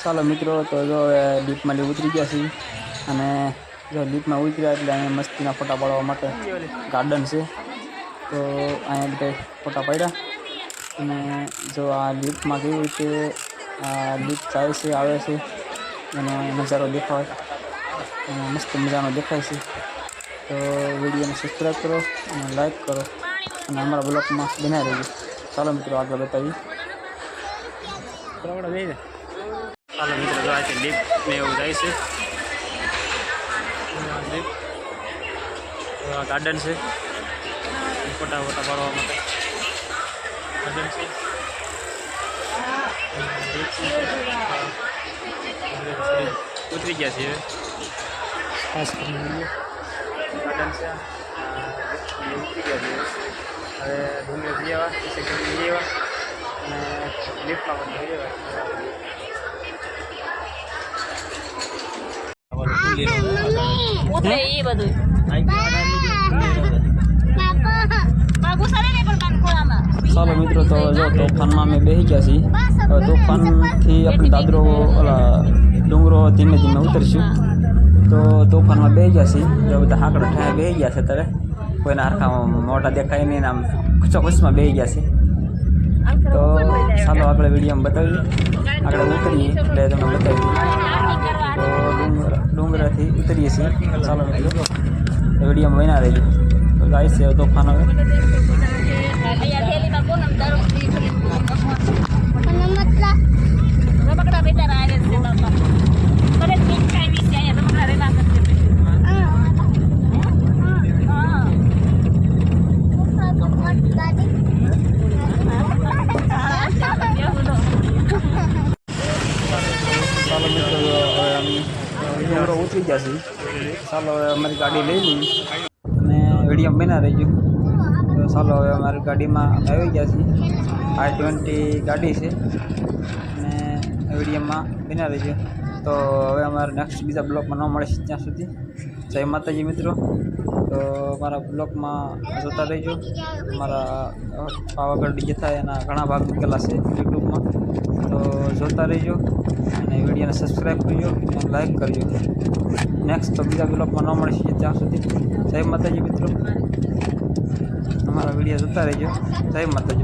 ચાલો મિત્રો, તો જો લીપમાં ઉતરી ગયા છીએ અને જો લીપમાં ઉતર્યા એટલે અહીંયા મસ્તીના ફોટા પાડવા માટે ગાર્ડન છે. તો અહીંયા બધા ફોટા પાડ્યા અને જો આ લીપમાં કેવી રીતે આ લીપ જાય છે, આવે છે એનો નજારો દેખાય અને મસ્ત મજાનો દેખાય છે. તો વિડીયોને સબસ્ક્રાઈબ કરો અને લાઈક કરો અને અમારા બ્લોગમાં બનાવી રહેજો. ચાલો મિત્રો, આગળ બતાવીએ. ચાલો મિત્રો, જો આ લીપ ને એવું જાય છે. લીપ ગાર્ડન છે, ફોટા પાડવા માટે ગાર્ડન છે. ઉતરી ગયા છીએ ખાસ કરીને ગાર્ડન છે. ઉતરી ગયા છીએ હવે ડુંગર જઈ આવ્યા, સેકન્ડ જઈ આવ્યા અને લિફ્ટમાં પણ જઈ આવ્યા. ચાલો મિત્રો, તો જો તોફાનમાં અમે બેસી ગયા છીએ. તોફાનથી આપણે દાદરો ઓલા ડુંગરો ધીમે ધીમે ઉતરીશું. તો તોફાનમાં બેસી ગયા છીએ. જો બધા હાકડા ઠાયા બેસી ગયા છે. અત્યારે કોઈના હરખામાં મોટા દેખાય નહીં, આમ ખુચમાં બેસી ગયા છે. તો ચાલો આપણે વિડીયોમાં બતાવીએ, આગળ ઉતરીએ એટલે તમને બતાવી દઈએ. તો ડુંગરાથી ઉતરીએ છીએ. ચાલો મિત્રો, વિડીયોમાં બના રહેજો. તો જાય છે તોફાન હવે. ચાલો મિત્રો, ડુંગરો ઉતરી ગયા છે. ચાલો હવે અમારી ગાડી લઈ લઈ અને વિડીયો બના રહેજો. તો ચાલો હવે અમારી ગાડીમાં આવી ગયા છીએ. i20 ગાડી છે અને વિડીયોમાં બના રહેજો. તો હવે અમારે નેક્સ્ટ બીજા બ્લોગમાં ન મળે છે ત્યાં સુધી જય માતાજી મિત્રો. તો મારા બ્લોગમાં જોતા રહેજો. મારા પાવાગઢ ડીજે થાય એના ઘણા ભાગ મૂકેલા છે યુટ્યુબમાં. તો જોતા રહેજો અને વિડીયોને સબસ્ક્રાઈબ કરજો અને લાઈક કરજો. નેક્સ્ટ તો બીજા બ્લોગમાં ન મળે છે ત્યાં સુધી જય માતાજી મિત્રો. અમારા વિડીયો જોતા રહેજો. જય માતાજી.